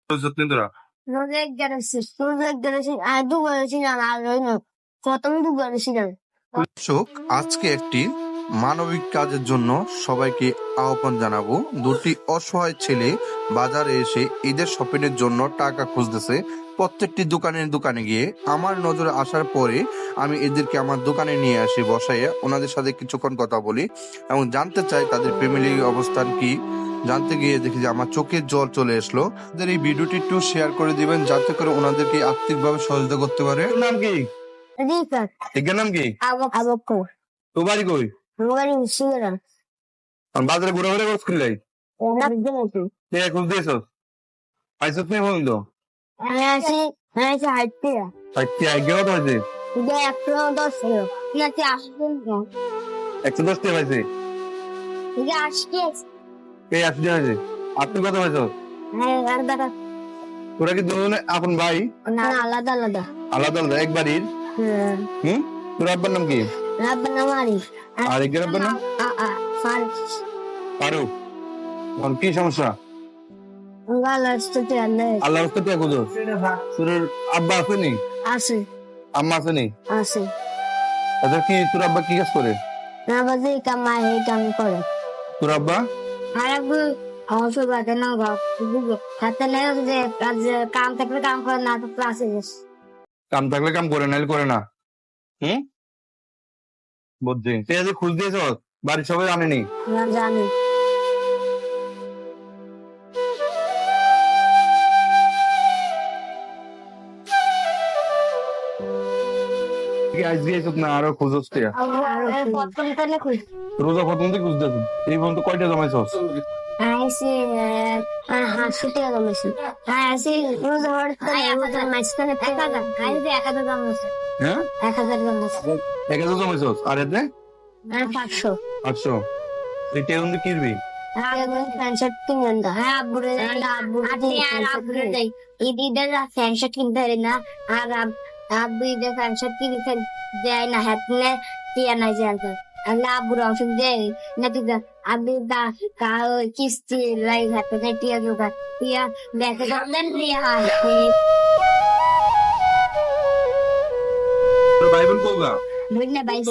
Sotindra. Project generation আর দু বলেছিলাম আর রইল প্রথম দু বলেছিলাম দর্শক, আজকে একটি মানবিক কাজের জন্য সবাইকে আহ্বান জানাবো। দুটি অসহায় ছেলে বাজারে এসে ঈদের শপিং এর জন্য টাকা খুঁজতেছে। প্রত্যেকটি দোকানে গিয়ে আমার নজরে আসার পরে আমি এদেরকে আমার দোকানে নিয়ে আসি, বসাইয়া ওনাদের সাথে কিছুক্ষণ কথা বলি এবং জানতে চাই তাদের ফ্যামিলি অবস্থান কি। জানতে গিয়ে দেখি যে আমার চোখের জল চলে আসলো। ওদের এই ভিডিওটি একটু শেয়ার করে দিবেন যাতে করে ওনাদেরকে আর্থিকভাবে সহযোগিতা করতে পারে। নাম কি? রিফাত এর নাম কি? আবকর তো বাড়ি কই? মোবাইল সিঙ্গারা বাজারে ঘোরাঘুরি করছিস লাই? কে খুঁজ দিয়েছ? পাইছত নেই বন্ধু? হ্যাঁ হাঁটতে কি আগে কত হয়েছে? এটা 110 ঠিক আছে আসবেন 110 টাকা হয়েছে। ঠিক আছে কে আসছে হয়েছে? আপনি কত হয়েছ? হ্যাঁ আর দাদা তোরা কি দুজনে আপন ভাই? না আলাদা আলাদা আলাদা আলাদা এক বাড়ির? তোর আব্বার নাম কি? রাব্বা নামারি আর একের আব্বার নাম? ফারুক ফারুক। এখন কি সমস্যা? আল্লাহ রাস্তা টিয়া খুঁজো। তোর আব্বা আছে নি? আছে আম্মা আছে নি? আছে আচ্ছা, কি তোর আব্বা কি কাজ করে? না বাজে কামাই এই কাম করে তোর আব্বা? আর একবার আমার সব বাজে না হাতে নেই যে কাজ কাম থাকলে কাম করে না তো ক্লাসে গেছে কাম থাকলে কাম করে নাইলে করে না। বুঝছি। তুই আজ খুঁজ দিয়েছ? বাড়ির সবাই জানেনি? না জানি আজ দিয়েছ না আরো খুঁজছ? প্রথম তাহলে খুঁজ রোজা প্রথম থেকে খুঁজতেছ? এই পর্যন্ত কয়টা জমাইছ? আইসি হাসি টাকা জমেছে আইসি রোজ হওয়ার মাঝখানে 1000 জমেছে হ্যাঁ 1000 জমেছে 1000 জমাইছ? আর এতে 500 800? এই টেউন্দি কিনবি? ফ্যানশট কিনতে পারি না আর আব্বু ঈদের ফ্যানশট কিনতে দেয় না হাতে টিয়া নাই জানতো আল্লাহ আব্বুর ওষুধ দেয় নাকি আব্বু কিস্তি লাই হাতে টিয়া জোগাড় টিয়া দেখে দেন টিয়া তোর ভাই বোন কোগা? বুঝ না 22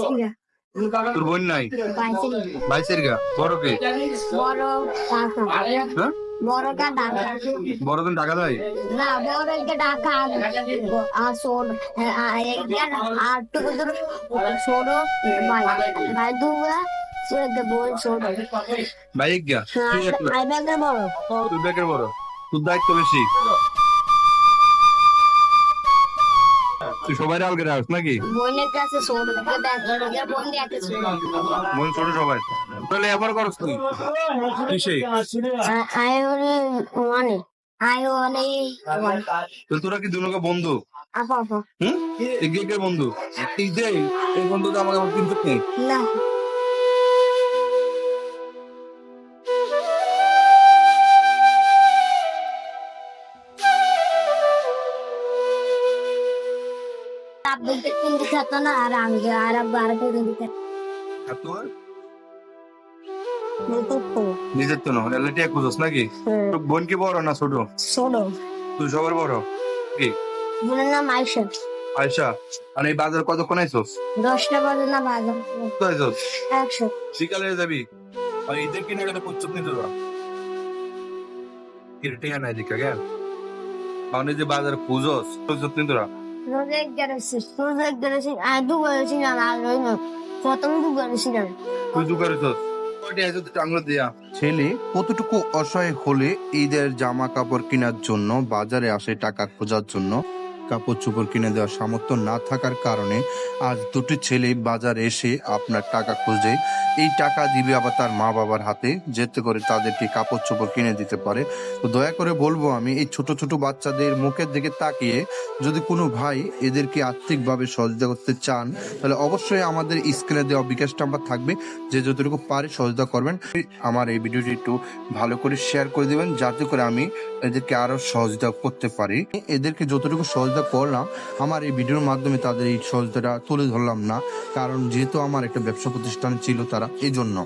তোর বোন নাই? 22 বাইশের গা? বড় কে? বড় টাকা হ্যাঁ বড়টা ঢাকা বড় দিন টাকা দেয়? না বড় ঢাকা আর সোন আর টুকু ছোট ভাই ভাই দুয়া বই ছোট বাইক গা? আই ব্যাগের বড় তোর ব্যাগের বড়? তোর দায়িত্ব বেশি। তুই সবাই আলগে রাখ নাকি? বোনের কাছে ছোট বোন দেখে বোন ছোট সবাই? তাহলে এবার করস তুই কিসে? তোরা কি দুজনকে বন্ধু? আপা একে বন্ধু? এই যে এই বন্ধু তো আমাকে কিন্তু নেই। না আব্বুকে কিন্তু খেত না আর আমি আর আব্বু আর দিতে আর তোর নিজের তো না টিয়া খুঁজস নাকি? তোর বোন কি বড় না ছোট? ছোট তুই সবার বড়? কি বোনের নাম আয়সা আয়সা। আর এই বাজার কতক্ষণ আইসস? 10টা বাজে না বাজার কত আইসস? 100 বিকালে যাবি? আর ঈদের কিনে গেলে প্রস্তুত নিতে তোরা কি টিয়া নাই দিকা গেল মানে যে বাজার খুঁজস প্রস্তুত নিতে তোরা? প্রজেক্ট আর দু বলেছিলাম আর রইল প্রথম দু বলেছিলাম তুই দু করেছস? কয়টা আইসস টাঙ্গুলো দিয়া? ছেলে কতটুকু অসহায় হলে ঈদের জামা কাপড় কেনার জন্য বাজারে আসে টাকা খোঁজার জন্য। কাপড় চোপড় কিনে দেওয়ার সামর্থ্য না থাকার কারণে আজ দুটি ছেলে বাজারে এসে আপনার টাকা খোঁজে। এই টাকা দিবে আবার তার মা বাবার হাতে, যেতে করে তাদেরকে কাপড় চোপড় কিনে দিতে পারে। তো দয়া করে বলবো আমি, এই ছোট ছোট বাচ্চাদের মুখের দিকে তাকিয়ে যদি কোনো ভাই এদেরকে আর্থিকভাবে সহযোগিতা করতে চান তাহলে অবশ্যই আমাদের স্ক্রিনে দেওয়া বিকাশ নাম্বার থাকবে, যে যতটুকু পারে সহযোগিতা করবেন। আমার এই ভিডিওটি একটু ভালো করে শেয়ার করে দিবেন যাতে করে আমি এদেরকে আরো সহযোগিতা করতে পারি। এদেরকে যতটুকু সহযোগিতা করলাম আমার এই ভিডিওর মাধ্যমে তাদের এই সহযোগিতাটা তুলে ধরলাম না, কারণ যেহেতু আমার একটা ব্যবসা প্রতিষ্ঠান ছিল তারা, এই জন্য।